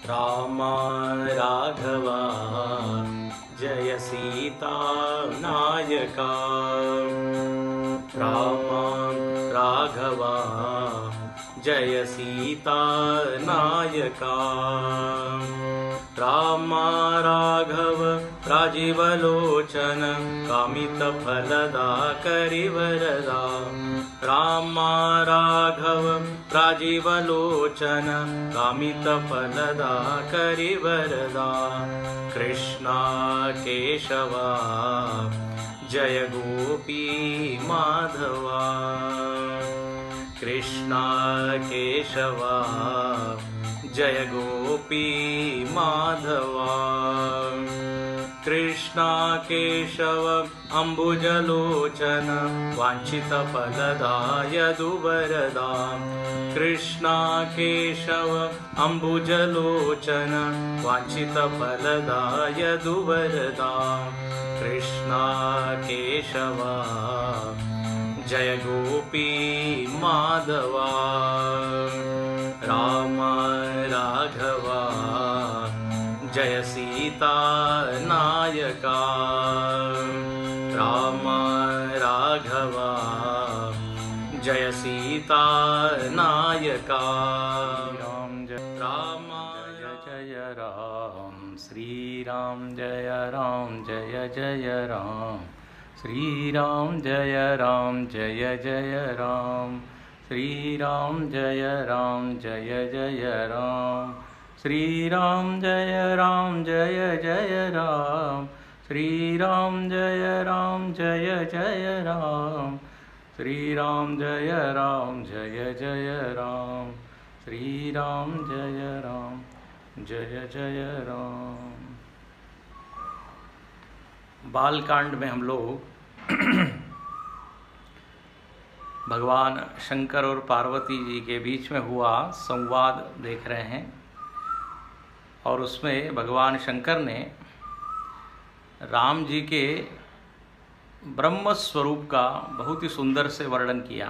रामा राघवा जय सीता नायका। रामा राघवा जय सीता नायका। रामा राघव राजीवलोचन कामित फलदा करिवरदा। रामा राघव राजीवलोचन कामित फलदा करिवरदा। कृष्णा केशवा जय गोपी माधवा। कृष्णा केशवा जय गोपी माधवा। कृष्णा केशव अम्बुजलोचन वांछित फलदाय दुवरदा। कृष्णा केशव अम्बुजलोचन वांछित फलदाय दुवरदा। कृष्णा केशवा जय गोपी माधवा। रामा राघवा जय सीता नायका। रामा राघवा जय सीता नायका। राम जय राम जय राम श्री राम जय राम जय जय राम श्री राम जय राम जय जय राम श्री राम जय राम जय जय राम श्री राम जय राम जय जय राम श्री राम जय राम जय जय राम श्री राम जय राम जय जय राम श्री राम जय राम जय जय राम। बालकांड में हम लोग भगवान शंकर और पार्वती जी के बीच में हुआ संवाद देख रहे हैं और उसमें भगवान शंकर ने राम जी के ब्रह्म स्वरूप का बहुत ही सुंदर से वर्णन किया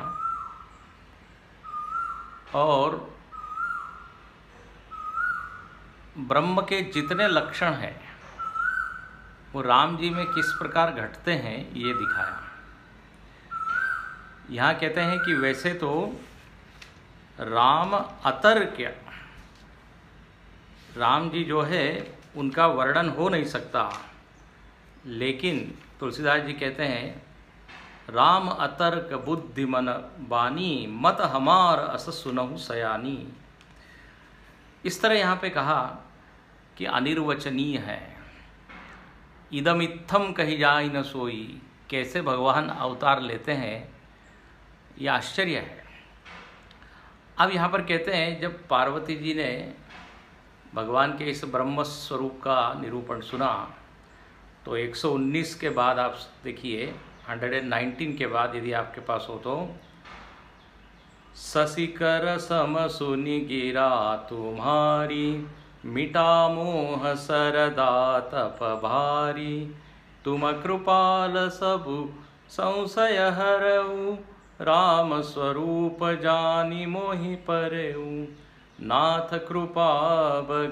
और ब्रह्म के जितने लक्षण हैं वो राम जी में किस प्रकार घटते हैं ये दिखाया। यहाँ कहते हैं कि वैसे तो राम अतर्क्य राम जी जो है उनका वर्णन हो नहीं सकता, लेकिन तुलसीदास जी कहते हैं राम अतर्क बुद्धि मन बानी मत हमार अस सुनहु सयानी। इस तरह यहाँ पे कहा कि अनिर्वचनीय है। इदमित्थम कही जाय न सोई। कैसे भगवान अवतार लेते हैं ये आश्चर्य है। अब यहाँ पर कहते हैं जब पार्वती जी ने भगवान के इस ब्रह्म स्वरूप का निरूपण सुना तो 119 के बाद आप देखिए 119 के बाद यदि आपके पास हो तो ससिकर सम सुनि गिरा तुम्हारी मिटा मोह सरदा तप भारी। तुम कृपाल सबु संशय हरऊ राम स्वरूप जानी मोहि परऊ। नाथ कृपा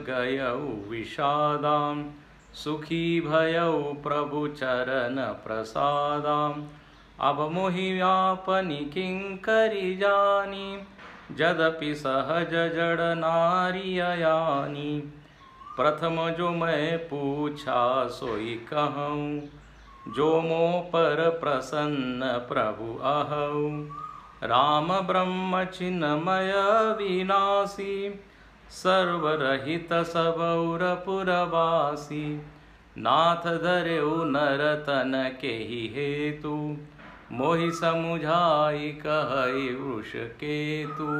गयऊ विषादाम सुखी भयऊ प्रभु चरण प्रसादाम। अब मोहि व्यापनि किंकरि जानी यद्यपि सहज जड़ नारी अयानी। प्रथम जो मैं पूछा सोई कहूँ जो मो पर प्रसन्न प्रभु अहऊ। राम ब्रह्म चिन्मय विनाशी सर्वरहित सबौर पुरवासी। नाथ धरेउ नर तन के ही हेतु मोहि समुझाई कहई वृष केतु।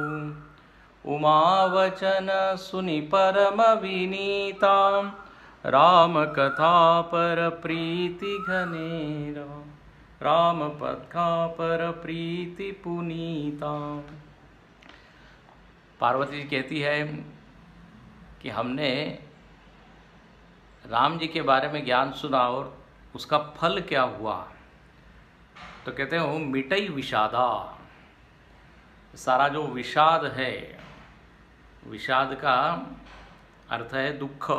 उमावचन सुनि परम विनीता राम कथा पर प्रीति घनेरा। राम कथा पर प्रीति पुनीता। पार्वती जी कहती है कि हमने राम जी के बारे में ज्ञान सुना और उसका फल क्या हुआ। तो कहते हैं मिटई विषादा। सारा जो विषाद है, विषाद का अर्थ है दुख,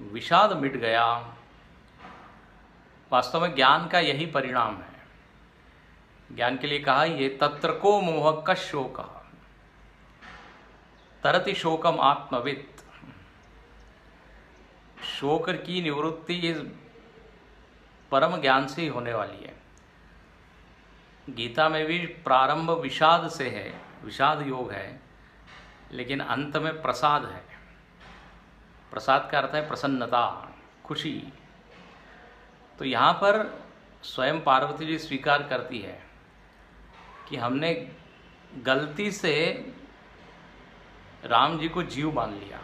विषाद मिट गया। वास्तव में ज्ञान का यही परिणाम है। ज्ञान के लिए कहा ये तत्र को मोह का शोक तरति शोकम आत्मवित्। शोक की निवृत्ति इस परम ज्ञान से ही होने वाली है। गीता में भी प्रारंभ विषाद से है, विषाद योग है, लेकिन अंत में प्रसाद है। प्रसाद का अर्थ है प्रसन्नता, खुशी। तो यहाँ पर स्वयं पार्वती जी स्वीकार करती है कि हमने गलती से राम जी को जीव मान लिया,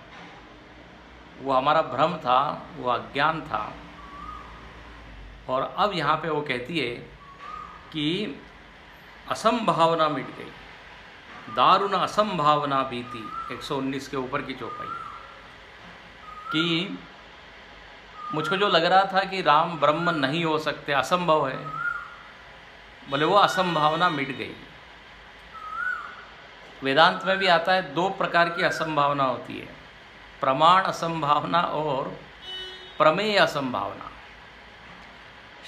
वो हमारा भ्रम था, वो अज्ञान था। और अब यहाँ पे वो कहती है कि असंभावना मिट गई, दारुण असंभावना बीती, 119 के ऊपर की चौपाई, कि मुझको जो लग रहा था कि राम ब्रह्म नहीं हो सकते, असंभव है, बोले वो असंभावना मिट गई। वेदांत में भी आता है 2 प्रकार की असंभावना होती है, प्रमाण असंभावना और प्रमेय असंभावना।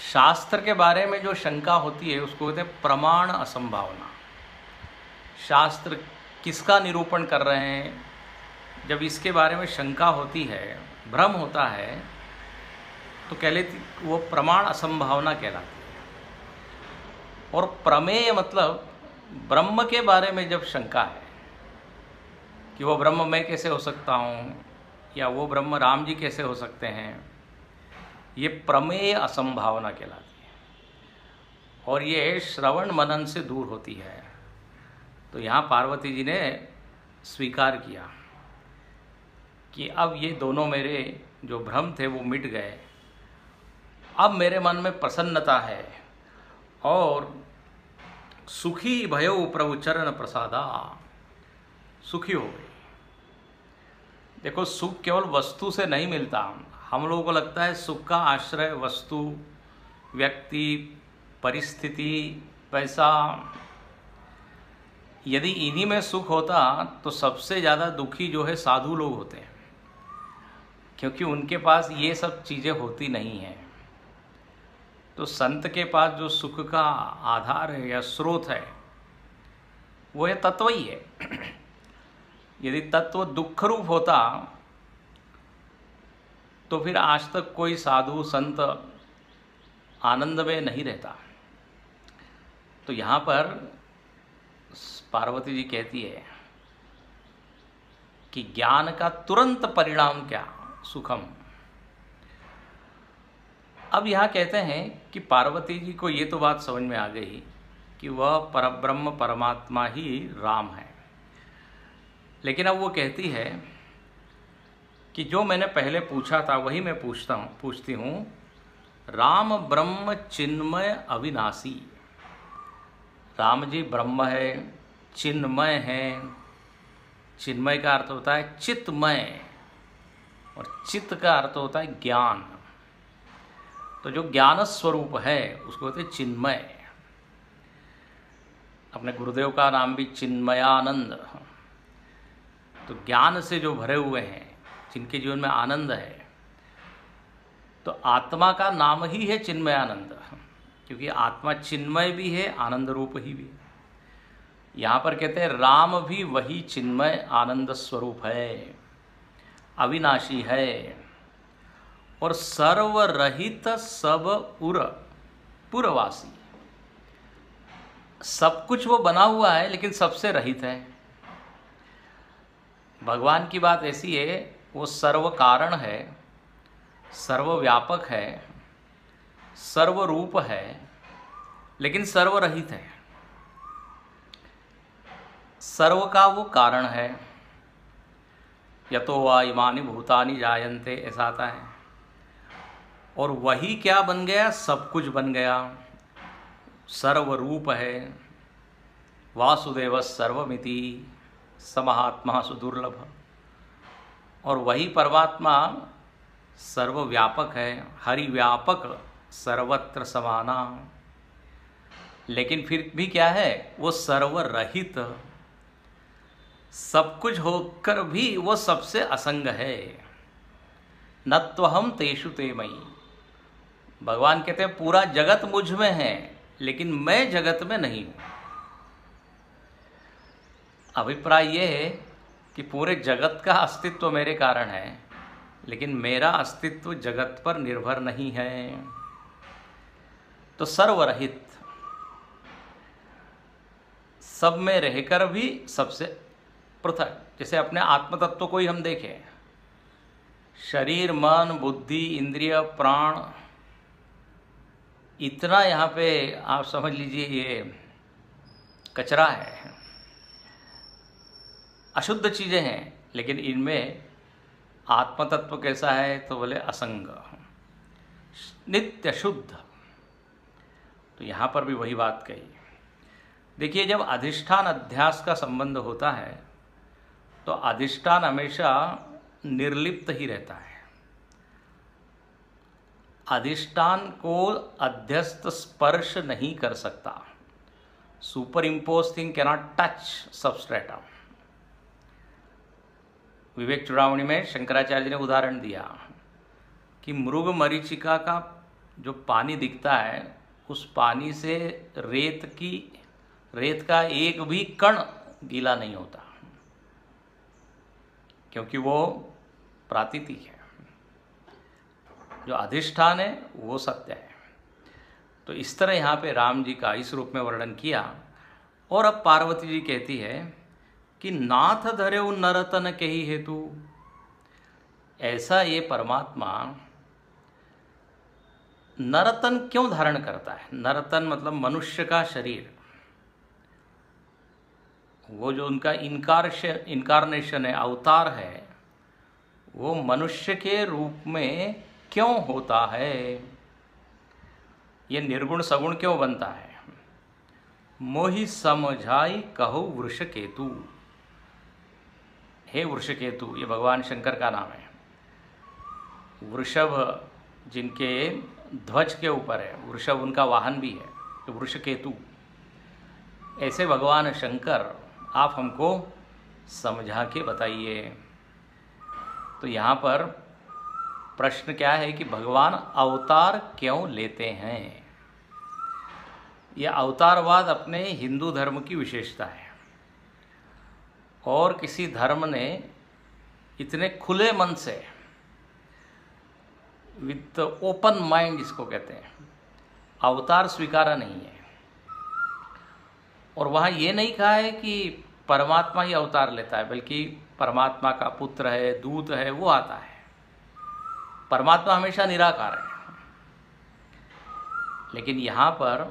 शास्त्र के बारे में जो शंका होती है उसको कहते हैं प्रमाण असंभावना। शास्त्र किसका निरूपण कर रहे हैं, जब इसके बारे में शंका होती है, भ्रम होता है, तो कह लेती वो प्रमाण असंभावना कहलाती है। और प्रमेय मतलब ब्रह्म के बारे में जब शंका है कि वो ब्रह्म मैं कैसे हो सकता हूँ, या वो ब्रह्म राम जी कैसे हो सकते हैं, ये प्रमेय असंभावना कहलाती है। और ये श्रवण मनन से दूर होती है। तो यहाँ पार्वती जी ने स्वीकार किया कि अब ये दोनों मेरे जो भ्रम थे वो मिट गए, अब मेरे मन में प्रसन्नता है और सुखी भयो प्रभु चरण प्रसादा, सुखी हो गई। देखो, सुख केवल वस्तु से नहीं मिलता। हम लोगों को लगता है सुख का आश्रय वस्तु, व्यक्ति, परिस्थिति, पैसा। यदि इन्हीं में सुख होता तो सबसे ज़्यादा दुखी जो है साधु लोग होते हैं, क्योंकि उनके पास ये सब चीज़ें होती नहीं हैं। तो संत के पास जो सुख का आधार है या स्रोत है वो है तत्व ही है। यदि तत्व दुख रूप होता तो फिर आज तक कोई साधु संत आनंद में नहीं रहता। तो यहाँ पर पार्वती जी कहती है कि ज्ञान का तुरंत परिणाम क्या, सुखम। अब यहाँ कहते हैं कि पार्वती जी को ये तो बात समझ में आ गई कि वह परब्रह्म परमात्मा ही राम है, लेकिन अब वो कहती है कि जो मैंने पहले पूछा था वही मैं पूछती हूँ। राम ब्रह्म चिन्मय अविनाशी, राम जी ब्रह्म है, चिन्मय है। चिन्मय का अर्थ होता है चित्तमय, और चित्त का अर्थ होता है ज्ञान। तो जो ज्ञान स्वरूप है उसको कहते हैं चिन्मय। अपने गुरुदेव का नाम भी चिन्मयानंद। तो ज्ञान से जो भरे हुए हैं, जिनके जीवन में आनंद है, तो आत्मा का नाम ही है चिन्मयानंद, क्योंकि आत्मा चिन्मय भी है, आनंद रूप ही भी। यहाँ पर कहते हैं राम भी वही चिन्मय आनंद स्वरूप है, अविनाशी है और सर्वरहित सब पुरवासी। सब कुछ वो बना हुआ है लेकिन सबसे रहित है। भगवान की बात ऐसी है, वो सर्व कारण है, सर्वव्यापक है, सर्वरूप है, लेकिन सर्वरहित है। सर्व का वो कारण है। यतो वा इमानि भूतानि जायन्ते, ऐसा आता है। और वही क्या बन गया, सब कुछ बन गया। सर्वरूप है, वासुदेव सर्वमिति, समहात्मा सुदुर्लभ। और वही परमात्मा सर्वव्यापक है, हरिव्यापक सर्वत्र समाना। लेकिन फिर भी क्या है, वो सर्वरहित। सब कुछ होकर भी वो सबसे असंग है। न त्वहम तेषु ते मयि। भगवान कहते हैं पूरा जगत मुझ में है, लेकिन मैं जगत में नहीं हूं। अभिप्राय ये है कि पूरे जगत का अस्तित्व मेरे कारण है, लेकिन मेरा अस्तित्व जगत पर निर्भर नहीं है। तो सर्वरहित, सब में रहकर भी सबसे पृथक। जैसे अपने आत्म तत्व को ही हम देखें, शरीर, मन, बुद्धि, इंद्रिय, प्राण, इतना यहाँ पे आप समझ लीजिए ये कचरा है, अशुद्ध चीज़ें हैं, लेकिन इनमें आत्म तत्व कैसा है तो बोले असंग, नित्य शुद्ध। तो यहाँ पर भी वही बात कही। देखिए, जब अधिष्ठान अध्यास का संबंध होता है तो अधिष्ठान हमेशा निर्लिप्त ही रहता है। अधिष्ठान को अध्यस्त स्पर्श नहीं कर सकता। Superimpose thing cannot touch substratum. Viveka Chudamani में शंकराचार्य ने उदाहरण दिया कि मृग मरीचिका का जो पानी दिखता है, उस पानी से रेत का एक भी कण गीला नहीं होता, क्योंकि वो प्रातीतिक है। जो अधिष्ठान है वो सत्य है। तो इस तरह यहाँ पे राम जी का इस रूप में वर्णन किया। और अब पार्वती जी कहती है कि नाथ धर्यो नरतन के ही हेतु। ऐसा ये परमात्मा नरतन क्यों धारण करता है? नरतन मतलब मनुष्य का शरीर। वो जो उनका इनकारनेशन है, अवतार है, वो मनुष्य के रूप में क्यों होता है? ये निर्गुण सगुण क्यों बनता है? मोहि समझाई कहो वृषकेतु। हे वृषकेतु, ये भगवान शंकर का नाम है। वृषभ जिनके ध्वज के ऊपर है, वृषभ उनका वाहन भी है, तो वृषकेतु। ऐसे भगवान शंकर आप हमको समझा के बताइए। तो यहाँ पर प्रश्न क्या है कि भगवान अवतार क्यों लेते हैं? यह अवतारवाद अपने हिंदू धर्म की विशेषता है, और किसी धर्म ने इतने खुले मन से, विथ ओपन माइंड इसको कहते हैं, अवतार स्वीकारा नहीं है। और वहाँ ये नहीं कहा है कि परमात्मा ही अवतार लेता है, बल्कि परमात्मा का पुत्र है, दूत है, वो आता है। परमात्मा हमेशा निराकार है। लेकिन यहाँ पर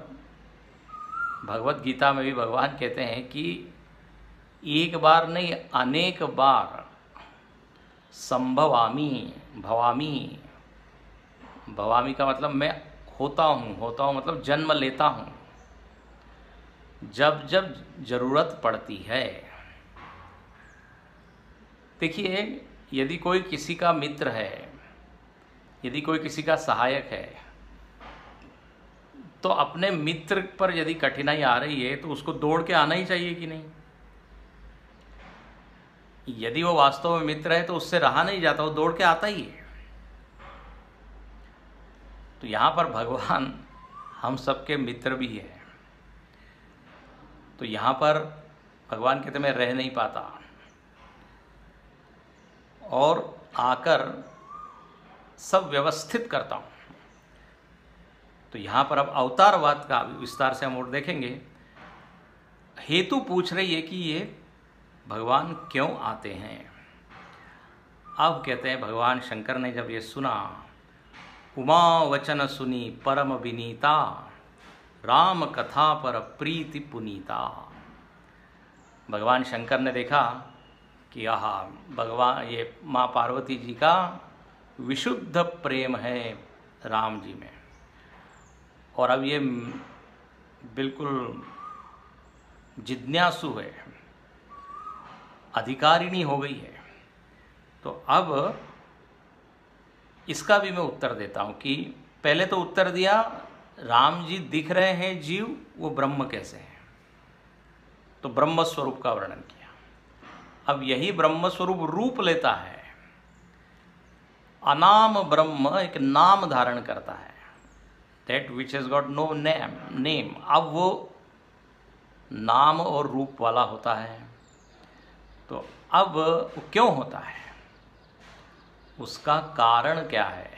भगवत गीता में भी भगवान कहते हैं कि एक बार नहीं, अनेक बार संभवामी भवामी। भवामी का मतलब मैं होता हूँ मतलब जन्म लेता हूँ जब जब जरूरत पड़ती है। देखिए, यदि कोई किसी का मित्र है, यदि कोई किसी का सहायक है, तो अपने मित्र पर यदि कठिनाई आ रही है तो उसको दौड़ के आना ही चाहिए कि नहीं? यदि वो वास्तव में मित्र है तो उससे रहा नहीं जाता, वो दौड़ के आता ही है। तो यहाँ पर भगवान हम सबके मित्र भी है। तो यहाँ पर भगवान कहते मैं रह नहीं पाता, और आकर सब व्यवस्थित करता हूँ। तो यहाँ पर अब अवतारवाद का विस्तार से हम और देखेंगे। हेतु पूछ रही है कि ये भगवान क्यों आते हैं। अब कहते हैं भगवान शंकर ने जब ये सुना, उमा वचन सुनी परम विनीता, राम कथा पर प्रीति पुनीता। भगवान शंकर ने देखा कि आहा, भगवान ये माँ पार्वती जी का विशुद्ध प्रेम है राम जी में, और अब ये बिल्कुल जिज्ञासु है, अधिकारिणी हो गई है। तो अब इसका भी मैं उत्तर देता हूँ कि पहले तो उत्तर दिया, राम जी दिख रहे हैं जीव, वो ब्रह्म कैसे हैं? तो ब्रह्म स्वरूप का वर्णन किया। अब यही ब्रह्म स्वरूप रूप लेता है। अनाम ब्रह्म एक नाम धारण करता है, that which has got no name. अब वो नाम और रूप वाला होता है। तो अब वो क्यों होता है, उसका कारण क्या है,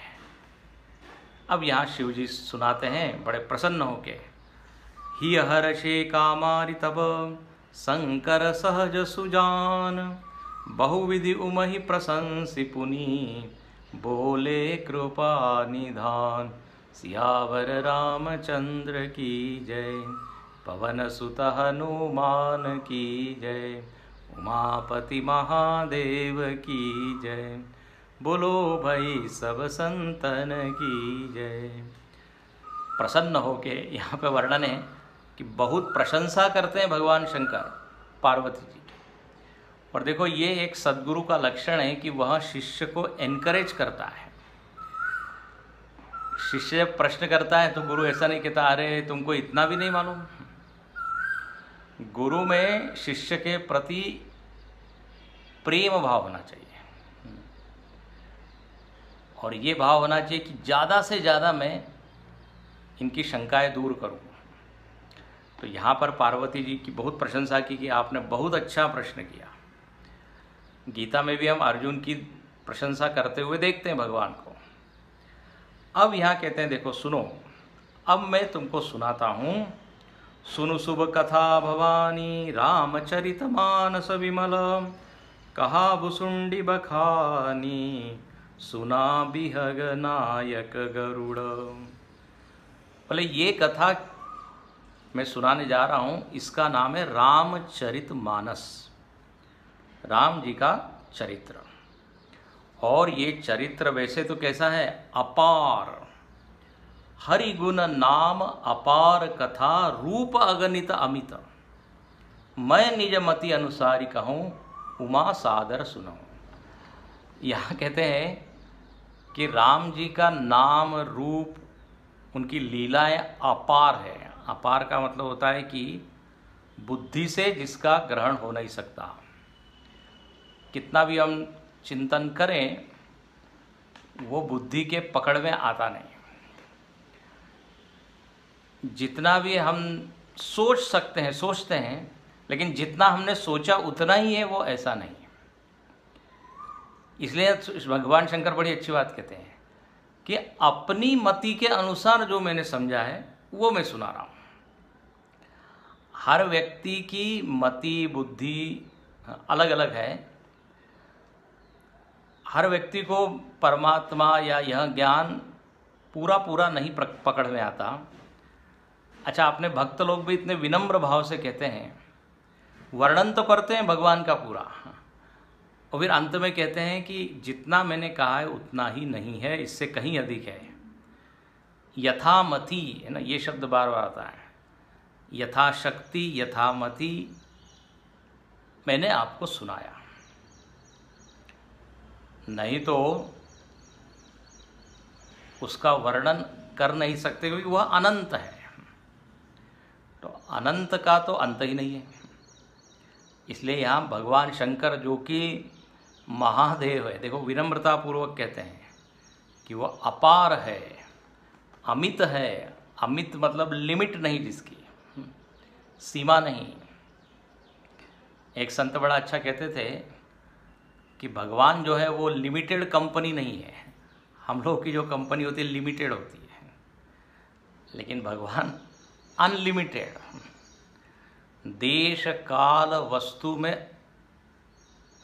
अब यहाँ शिव जी सुनाते हैं बड़े प्रसन्न होके। ही हर्षे कामारि तब शंकर सहज सुजान, बहुविधि उमहि प्रशंसि पुनि, बोले कृपा निधान। सियावर रामचंद्र की जय, पवन सुत हनुमान की जय, उमापति महादेव की जय, बोलो भाई सब संतन की जय। प्रसन्न होके यहाँ पे वर्णन है कि बहुत प्रशंसा करते हैं भगवान शंकर पार्वती जी की। और देखो ये एक सद्गुरु का लक्षण है कि वह शिष्य को एनकरेज करता है। शिष्य जब प्रश्न करता है तो गुरु ऐसा नहीं कहता अरे तुमको इतना भी नहीं मालूम। गुरु में शिष्य के प्रति प्रेम भाव होना चाहिए, और ये भाव होना चाहिए कि ज़्यादा से ज़्यादा मैं इनकी शंकाएं दूर करूं। तो यहाँ पर पार्वती जी की बहुत प्रशंसा की कि आपने बहुत अच्छा प्रश्न किया। गीता में भी हम अर्जुन की प्रशंसा करते हुए देखते हैं भगवान को। अब यहाँ कहते हैं देखो सुनो, अब मैं तुमको सुनाता हूँ। सुनु शुभ कथा भवानी रामचरितमानस विमल, कहा भुसुंडी बखानी सुना बिहग नायक गरुड़। बोले ये कथा मैं सुनाने जा रहा हूँ, इसका नाम है रामचरितमानस, राम जी का चरित्र। और ये चरित्र वैसे तो कैसा है, अपार, हरि गुण नाम अपार कथा, रूप अगणित अमित, मैं निज मति अनुसारी कहूँ, उमा सादर सुनो। यहाँ कहते हैं कि राम जी का नाम रूप उनकी लीलाएं अपार है। अपार का मतलब होता है कि बुद्धि से जिसका ग्रहण हो नहीं सकता। कितना भी हम चिंतन करें वो बुद्धि के पकड़ में आता नहीं। जितना भी हम सोच सकते हैं सोचते हैं, लेकिन जितना हमने सोचा उतना ही है, वो ऐसा नहीं। इसलिए भगवान शंकर बड़ी अच्छी बात कहते हैं कि अपनी मति के अनुसार जो मैंने समझा है वो मैं सुना रहा हूँ। हर व्यक्ति की मति बुद्धि अलग अलग है। हर व्यक्ति को परमात्मा या यह ज्ञान पूरा पूरा नहीं पकड़ में आता। अच्छा, अपने भक्त लोग भी इतने विनम्र भाव से कहते हैं, वर्णन तो करते हैं भगवान का पूरा, और फिर अंत में कहते हैं कि जितना मैंने कहा है उतना ही नहीं है, इससे कहीं अधिक है। यथामति है ना, ये शब्द बार बार आता है। यथाशक्ति यथामति मैंने आपको सुनाया, नहीं तो उसका वर्णन कर नहीं सकते क्योंकि वह अनंत है। तो अनंत का तो अंत ही नहीं है। इसलिए यहाँ भगवान शंकर जो कि महादेव है, देखो विनम्रता पूर्वक कहते हैं कि वह अपार है, अमित है। अमित मतलब लिमिट नहीं, जिसकी सीमा नहीं। एक संत बड़ा अच्छा कहते थे कि भगवान जो है वो लिमिटेड कंपनी नहीं है। हम लोग की जो कंपनी होती है लिमिटेड होती है, लेकिन भगवान अनलिमिटेड, देश काल वस्तु में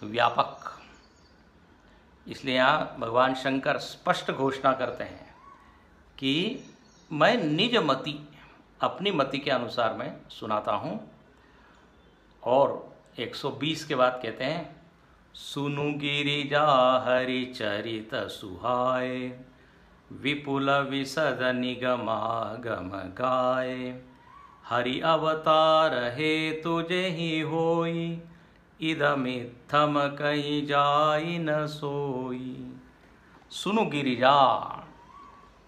व्यापक। इसलिए यहाँ भगवान शंकर स्पष्ट घोषणा करते हैं कि मैं निज मति, अपनी मति के अनुसार मैं सुनाता हूँ। और 120 के बाद कहते हैं, सुनु गिरिजा हरि चरित सुहाए, विपुल विशद निगमागम गाए, हरि अवतार हे तुझे ही होई, इदमित्थम कहीं जाई न सोई। सुनु गिरिजा,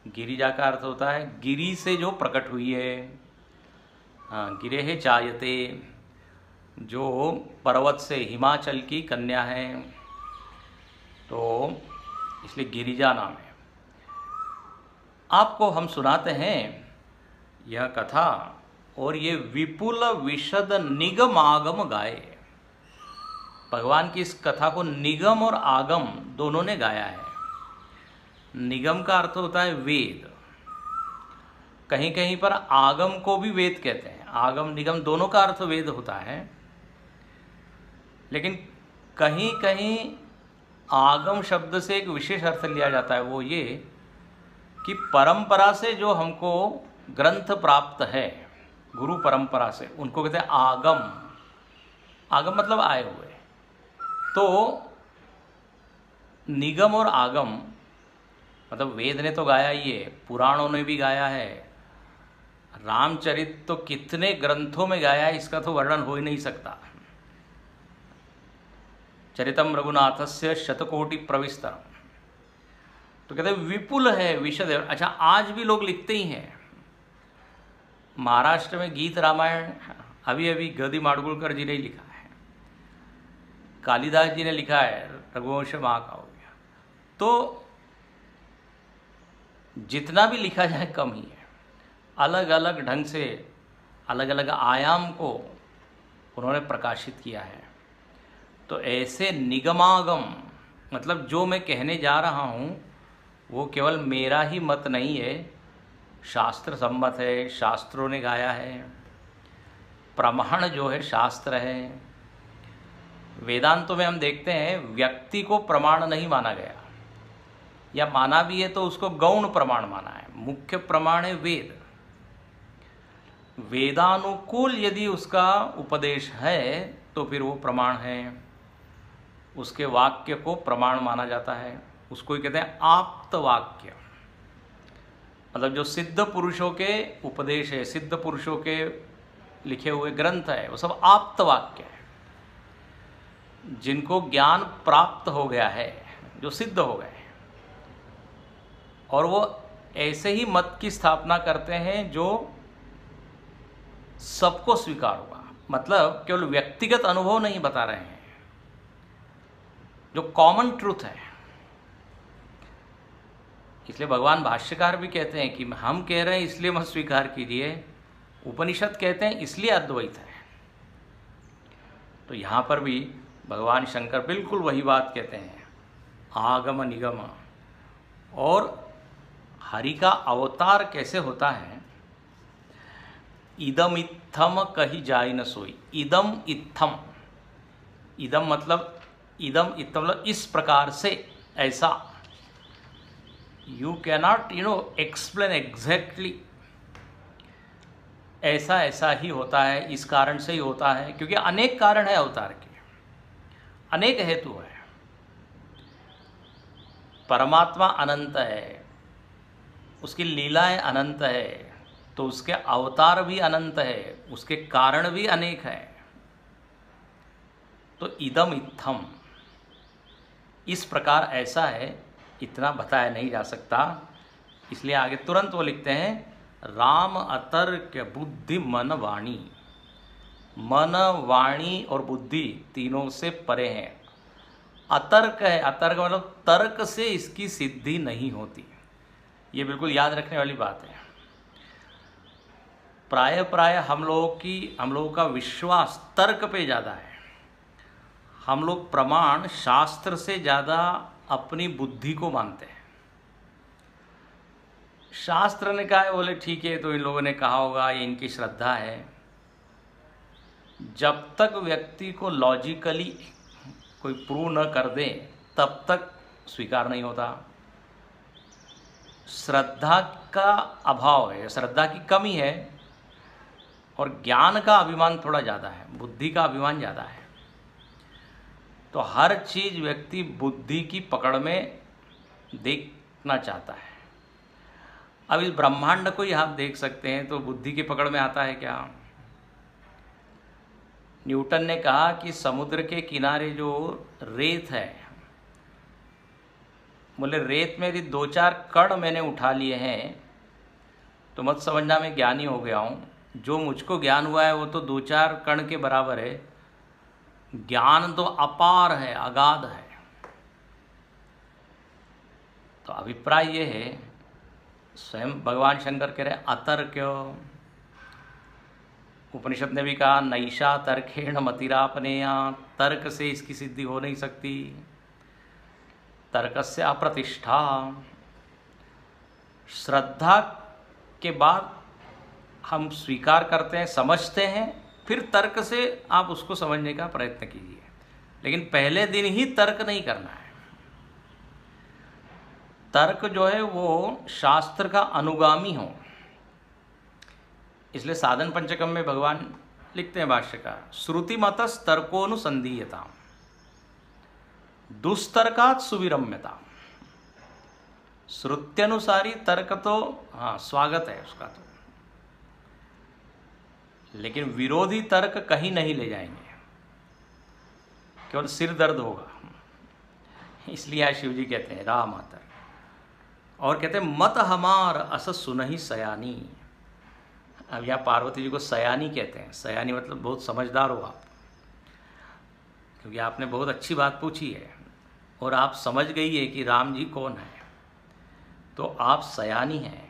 गिरिजा का अर्थ होता है गिरी से जो प्रकट हुई है। हाँ, गिरे है जायते, जो पर्वत से हिमाचल की कन्या है, तो इसलिए गिरिजा नाम है। आपको हम सुनाते हैं यह कथा, और ये विपुल विशद निगम आगम गाए। भगवान की इस कथा को निगम और आगम दोनों ने गाया है। निगम का अर्थ होता है वेद, कहीं कहीं पर आगम को भी वेद कहते हैं। आगम निगम दोनों का अर्थ वेद होता है, लेकिन कहीं कहीं आगम शब्द से एक विशेष अर्थ लिया जाता है, वो ये कि परंपरा से जो हमको ग्रंथ प्राप्त है, गुरु परंपरा से, उनको कहते हैं आगम। आगम मतलब आए हुए। तो निगम और आगम मतलब वेद ने तो गाया ही है, पुराणों ने भी गाया है, रामचरित तो कितने ग्रंथों में गाया है, इसका तो वर्णन हो ही नहीं सकता। चरितम रघुनाथस्य शतकोटि प्रविस्तरम, तो कहते हैं विपुल है, विशद है। अच्छा, आज भी लोग लिखते ही हैं। महाराष्ट्र में गीत रामायण अभी अभी गदी माडगुलकर जी ने लिखा है, कालिदास जी ने लिखा है, रघुवंश महाकाव्य। तो जितना भी लिखा जाए कम ही है। अलग अलग ढंग से अलग अलग आयाम को उन्होंने प्रकाशित किया है। तो ऐसे निगमागम मतलब जो मैं कहने जा रहा हूँ वो केवल मेरा ही मत नहीं है, शास्त्र सम्मत है, शास्त्रों ने गाया है। प्रमाण जो है शास्त्र है। वेदांतों में हम देखते हैं व्यक्ति को प्रमाण नहीं माना गया, या माना भी है तो उसको गौण प्रमाण माना है। मुख्य प्रमाण है वेद। वेदानुकूल यदि उसका उपदेश है तो फिर वो प्रमाण है, उसके वाक्य को प्रमाण माना जाता है। उसको ही कहते हैं आप्त वाक्य। मतलब जो सिद्ध पुरुषों के उपदेश है, सिद्ध पुरुषों के लिखे हुए ग्रंथ है, वो सब आप्त वाक्य है, जिनको ज्ञान प्राप्त हो गया है, जो सिद्ध हो गए, और वो ऐसे ही मत की स्थापना करते हैं जो सबको स्वीकार होगा। मतलब केवल व्यक्तिगत अनुभव नहीं बता रहे हैं, जो कॉमन ट्रूथ है। इसलिए भगवान भाष्यकार भी कहते हैं कि हम कह रहे हैं इसलिए मत स्वीकार कीजिए, उपनिषद कहते हैं इसलिए अद्वैत है। तो यहाँ पर भी भगवान शंकर बिल्कुल वही बात कहते हैं, आगम निगम। और हरि का अवतार कैसे होता है, इदम इत्थम कही जाय न सोई। इदम इत्थम, इदम मतलब इदम इत्थम मतलब इस प्रकार से, ऐसा। यू कैनॉट एक्सप्लेन एग्जैक्टली, ऐसा ऐसा ही होता है, इस कारण से ही होता है, क्योंकि अनेक कारण है अवतार के, अनेक हेतु है। परमात्मा अनंत है, उसकी लीलाएं अनंत है, तो उसके अवतार भी अनंत है, उसके कारण भी अनेक है। तो इदम इत्थम, इस प्रकार ऐसा है, इतना बताया नहीं जा सकता। इसलिए आगे तुरंत वो लिखते हैं, राम अतर्क बुद्धि मन वाणी। मन, वाणी और बुद्धि तीनों से परे हैं। अतर्क है, अतर्क मतलब तर्क से इसकी सिद्धि नहीं होती। ये बिल्कुल याद रखने वाली बात है। प्राय हम लोगों का विश्वास तर्क पे ज़्यादा है। हम लोग प्रमाण शास्त्र से ज़्यादा अपनी बुद्धि को मानते हैं। शास्त्र ने कहा है, बोले ठीक है, तो इन लोगों ने कहा होगा, ये इनकी श्रद्धा है। जब तक व्यक्ति को लॉजिकली कोई प्रूव न कर दे तब तक स्वीकार नहीं होता। श्रद्धा का अभाव है, श्रद्धा की कमी है, और ज्ञान का अभिमान थोड़ा ज़्यादा है, बुद्धि का अभिमान ज़्यादा है। तो हर चीज़ व्यक्ति बुद्धि की पकड़ में देखना चाहता है। अब इस ब्रह्मांड को ही आप देख सकते हैं, तो बुद्धि की पकड़ में आता है क्या? न्यूटन ने कहा कि समुद्र के किनारे जो रेत है, बोले रेत में यदि 2-4 कण मैंने उठा लिए हैं तो मत समझना मैं ज्ञानी हो गया हूँ। जो मुझको ज्ञान हुआ है वो तो 2-4 कण के बराबर है, ज्ञान तो अपार है, अगाध है। तो अभिप्राय ये है, स्वयं भगवान शंकर कह रहे अतर्क्य। उपनिषद ने भी कहा नैषा तर्केण मतिरापनेया, तर्क से इसकी सिद्धि हो नहीं सकती। तर्कस्य अप्रतिष्ठा। श्रद्धा के बाद हम स्वीकार करते हैं, समझते हैं, फिर तर्क से आप उसको समझने का प्रयत्न कीजिए, लेकिन पहले दिन ही तर्क नहीं करना है। तर्क जो है वो शास्त्र का अनुगामी हो। इसलिए साधन पंचकम में भगवान लिखते हैं भाष्यकार, श्रुति मतस तर्कोनुसंधीयता दुस्तर्कात् सुविरम्यता। श्रुत्यनुसारी तर्क तो हाँ स्वागत है उसका तो, लेकिन विरोधी तर्क कहीं नहीं ले जाएंगे, केवल सिर दर्द होगा। इसलिए आज शिव जी कहते हैं राम तर्क, और कहते हैं मत हमार अस सुनहि सयानी। अब यहाँ पार्वती जी को सयानी कहते हैं। सयानी मतलब बहुत समझदार हो आप, क्योंकि आपने बहुत अच्छी बात पूछी है और आप समझ गई है कि राम जी कौन है, तो आप सयानी हैं।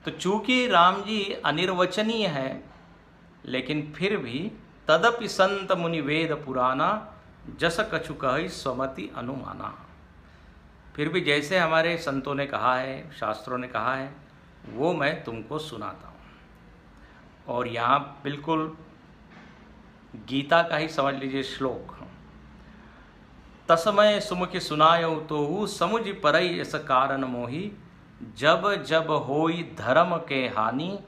तो चूंकि राम जी अनिर्वचनीय है, लेकिन फिर भी तदपि संत मुनि वेद पुराना जस कछु कहि स्वमति अनुमाना। फिर भी जैसे हमारे संतों ने कहा है, शास्त्रों ने कहा है, वो मैं तुमको सुनाता हूँ। और यहाँ बिल्कुल गीता का ही समझ लीजिए श्लोक, तस्मय सुमुखि सुनायो तो समुझ परई ऐसा कारण मोहि, जब जब होई धर्म के हानि,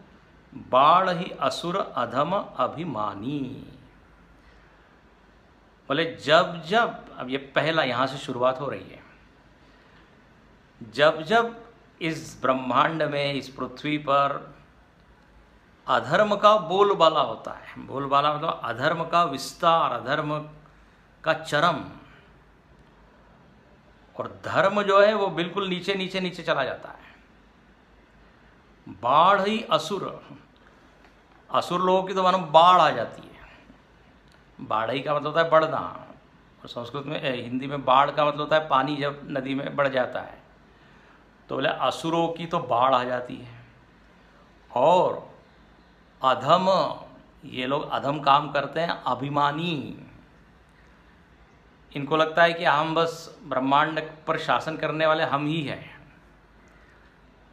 बाढ़ ही असुर अधम अभिमानी। बोले जब जब, अब ये पहला यहाँ से शुरुआत हो रही है, जब जब इस ब्रह्मांड में, इस पृथ्वी पर अधर्म का बोलबाला होता है, बोलबाला मतलब अधर्म का विस्तार, अधर्म का चरम, और धर्म जो है वो बिल्कुल नीचे नीचे नीचे चला जाता है। बाढ़ ही असुर, असुर लोगों की तो मानो बाढ़ आ जाती है। बाढ़ ही का मतलब होता है बढ़ना, और संस्कृत में, हिंदी में बाढ़ का मतलब होता है पानी जब नदी में बढ़ जाता है। तो बोले असुरों की तो बाढ़ आ जाती है। और अधम, ये लोग अधम काम करते हैं, अभिमानी, इनको लगता है कि हम बस ब्रह्मांड पर शासन करने वाले हम ही हैं।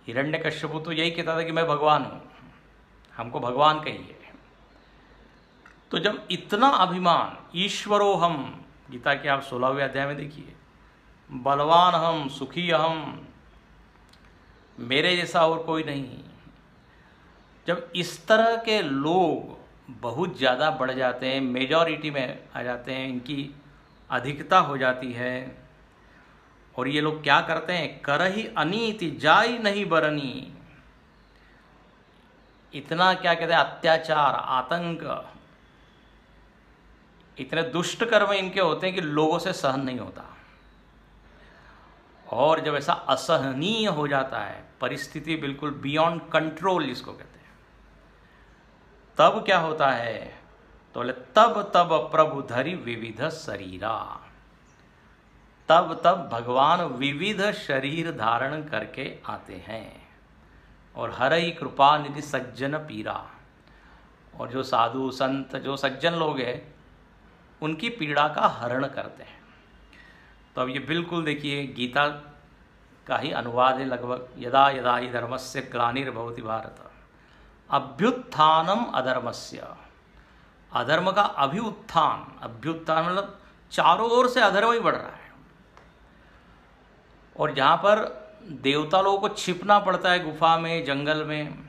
हिरण्यकश्यपु तो यही कहता था कि मैं भगवान हूँ, हमको भगवान कहिए। तो जब इतना अभिमान, ईश्वरो हम, गीता के आप 16वें अध्याय में देखिए, बलवान हम, सुखी हम, मेरे जैसा और कोई नहीं। जब इस तरह के लोग बहुत ज़्यादा बढ़ जाते हैं, मेजॉरिटी में आ जाते हैं, इनकी अधिकता हो जाती है, और ये लोग क्या करते हैं, करहि अनीति जाई नहीं बरनी। इतना क्या कहते हैं, अत्याचार, आतंक, इतने दुष्ट कर्म इनके होते हैं कि लोगों से सहन नहीं होता। और जब ऐसा असहनीय हो जाता है, परिस्थिति बिल्कुल बियॉन्ड कंट्रोल जिसको कहते हैं, तब क्या होता है, तो बोले तब तब प्रभु धरि विविध शरीरा। तब तब भगवान विविध शरीर धारण करके आते हैं, और हरहि कृपा निधि सज्जन पीरा। और जो साधु संत, जो सज्जन लोग हैं, उनकी पीड़ा का हरण करते हैं। तो अब ये बिल्कुल देखिए गीता का ही अनुवाद है लगभग, यदा यदा ही धर्मस्य ग्लानिर्भवति भारत अभ्युत्थानम अधर्मस्य। अधर्म का अभ्युत्थान, अभ्युत्थान मतलब चारों ओर से अधर्म ही बढ़ रहा है। और जहाँ पर देवता लोगों को छिपना पड़ता है गुफा में, जंगल में,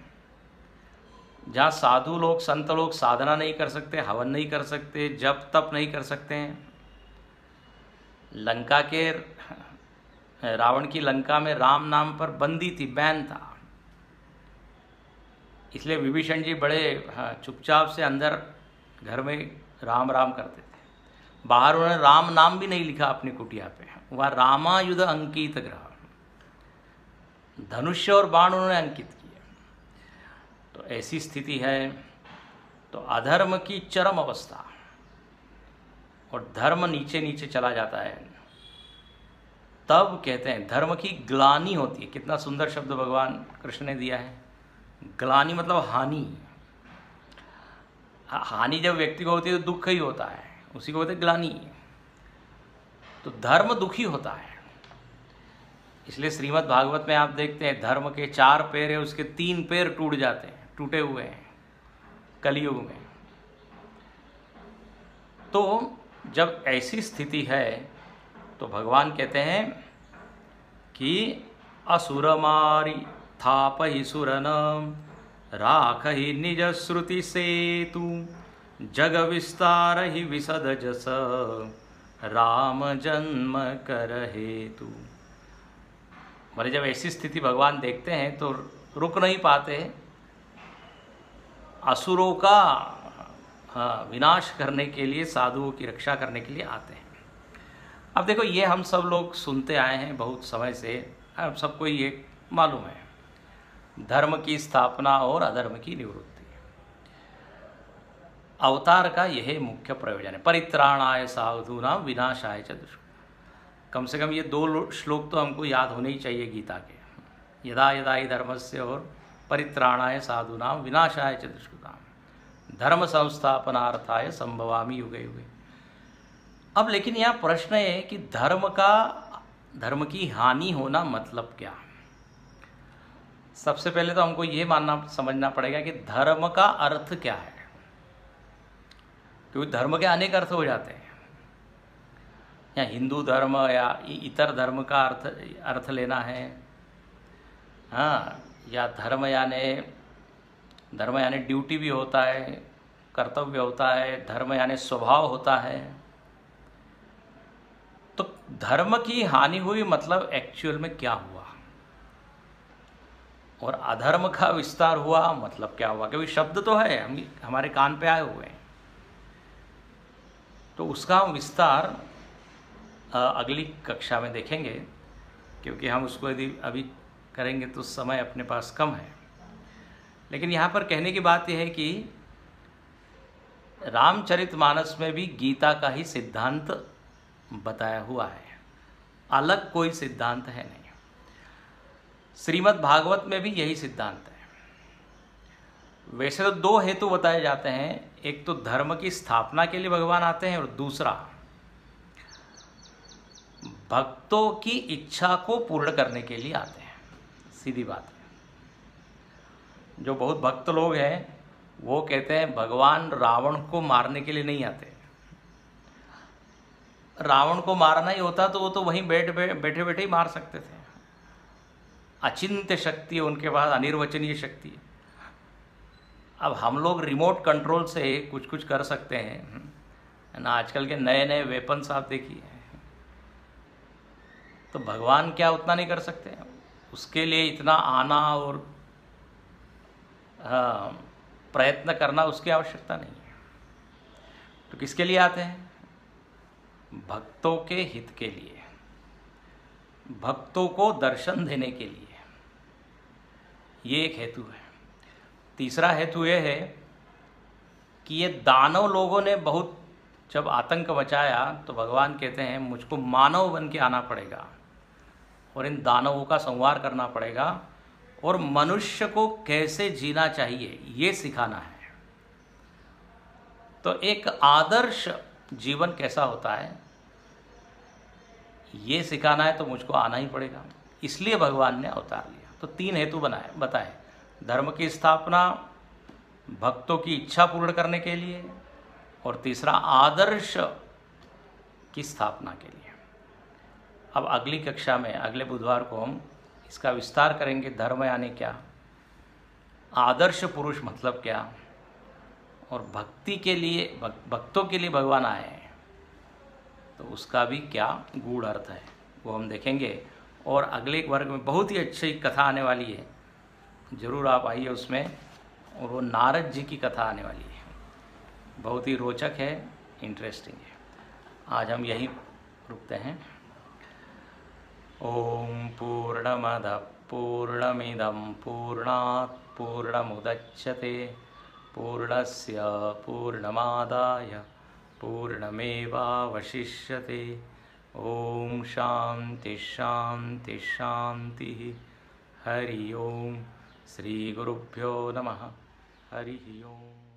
जहाँ साधु लोग, संत लोग साधना नहीं कर सकते, हवन नहीं कर सकते, जप तप नहीं कर सकते हैं। लंका के, रावण की लंका में राम नाम पर बंदी थी, बैन था। इसलिए विभीषण जी बड़े चुपचाप से अंदर घर में राम राम करते थे। बाहर उन्होंने राम नाम भी नहीं लिखा अपनी कुटिया पे, वह रामायुध अंकित ग्रह, धनुष्य और बाण उन्होंने अंकित किए। तो ऐसी स्थिति है। तो अधर्म की चरम अवस्था, और धर्म नीचे नीचे चला जाता है, तब कहते हैं धर्म की ग्लानि होती है। कितना सुंदर शब्द भगवान कृष्ण ने दिया है, ग्लानि मतलब हानि। हानि जब व्यक्ति को होती है तो दुख ही होता है, उसी को बोलते हैं ग्लानि। तो धर्म दुखी होता है, इसलिए श्रीमद् भागवत में आप देखते हैं धर्म के 4 पैर है, उसके 3 पैर टूट जाते हैं, टूटे हुए हैं कलयुग में। तो जब ऐसी स्थिति है तो भगवान कहते हैं कि असुरमारी थापहि सुरनम राखहि निज श्रुति सेतु जग विस्तार ही विशद जस राम जन्म कर हेतु। बोले जब ऐसी स्थिति भगवान देखते हैं तो रुक नहीं पाते, असुरों का विनाश करने के लिए, साधुओं की रक्षा करने के लिए आते हैं। अब देखो ये हम सब लोग सुनते आए हैं बहुत समय से, अब सबको ये मालूम है, धर्म की स्थापना और अधर्म की निवृत्ति। अवतार का यह मुख्य प्रयोजन है, परित्राणाय साधूनां विनाशाय च दुष्कृतां। कम से कम ये 2 श्लोक तो हमको याद होने ही चाहिए गीता के, यदा यदा ही धर्मस्य और परित्राणाय साधूनां विनाशाय च दुष्कृतां धर्म संस्थापनार्थाय संभवामि युगे युगे। अब लेकिन यहाँ प्रश्न है कि धर्म की हानि होना मतलब क्या। सबसे पहले तो हमको ये समझना पड़ेगा कि धर्म का अर्थ क्या है, क्योंकि धर्म के अनेक अर्थ हो जाते हैं। या हिंदू धर्म या इतर धर्म का अर्थ लेना है, हाँ, या धर्म यानी ड्यूटी भी होता है, कर्तव्य होता है, धर्म यानी स्वभाव होता है। तो धर्म की हानि हुई मतलब एक्चुअल में क्या हुआ, और अधर्म का विस्तार हुआ मतलब क्या हुआ, क्योंकि शब्द तो है, हमारे कान पे आए हुए हैं। तो उसका विस्तार अगली कक्षा में देखेंगे, क्योंकि हम उसको यदि अभी करेंगे तो समय अपने पास कम है। लेकिन यहाँ पर कहने की बात यह है कि रामचरितमानस में भी गीता का ही सिद्धांत बताया हुआ है, अलग कोई सिद्धांत है नहीं। श्रीमद् भागवत में भी यही सिद्धांत है। वैसे तो 2 हेतु बताए जाते हैं, एक तो धर्म की स्थापना के लिए भगवान आते हैं, और दूसरा भक्तों की इच्छा को पूर्ण करने के लिए आते हैं। सीधी बात है। जो बहुत भक्त लोग हैं वो कहते हैं भगवान रावण को मारने के लिए नहीं आते। रावण को मारना ही होता तो वो तो वहीं बैठे बैठे ही मार सकते थे। अचिंत्य शक्ति है उनके पास, अनिर्वचनीय शक्ति है। अब हम लोग रिमोट कंट्रोल से कुछ कुछ कर सकते हैं ना, आजकल के नए नए वेपन्स आप देखिए। तो भगवान क्या उतना नहीं कर सकते? उसके लिए इतना आना और प्रयत्न करना उसकी आवश्यकता नहीं है। तो किसके लिए आते हैं? भक्तों के हित के लिए, भक्तों को दर्शन देने के लिए। ये एक हेतु है। तीसरा हेतु यह है कि ये दानव लोगों ने बहुत जब आतंक मचाया तो भगवान कहते हैं मुझको मानव बन के आना पड़ेगा और इन दानवों का संहार करना पड़ेगा और मनुष्य को कैसे जीना चाहिए ये सिखाना है। तो एक आदर्श जीवन कैसा होता है ये सिखाना है, तो मुझको आना ही पड़ेगा। इसलिए भगवान ने अवतार लिया। तो 3 हेतु बताए, धर्म की स्थापना, भक्तों की इच्छा पूर्ण करने के लिए, और तीसरा आदर्श की स्थापना के लिए। अब अगली कक्षा में अगले बुधवार को हम इसका विस्तार करेंगे। धर्म यानी क्या, आदर्श पुरुष मतलब क्या, और भक्ति के लिए, भक्तों के लिए भगवान आए हैं तो उसका भी क्या गूढ़ अर्थ है वो हम देखेंगे। और अगले वर्ग में बहुत ही अच्छी कथा आने वाली है, ज़रूर आप आइए उसमें। और वो नारद जी की कथा आने वाली है, बहुत ही रोचक है, इंटरेस्टिंग है। आज हम यहीं रुकते हैं। ओम पूर्णमदः पूर्णमिदं पूर्णात् पूर्णमुदच्यते पूर्णस्य पूर्णमादाय पूर्णमेवावशिष्यते। ओम शांति शांति शांति। हरि ओम। श्री गुरुभ्यो नमः। हरि ओम।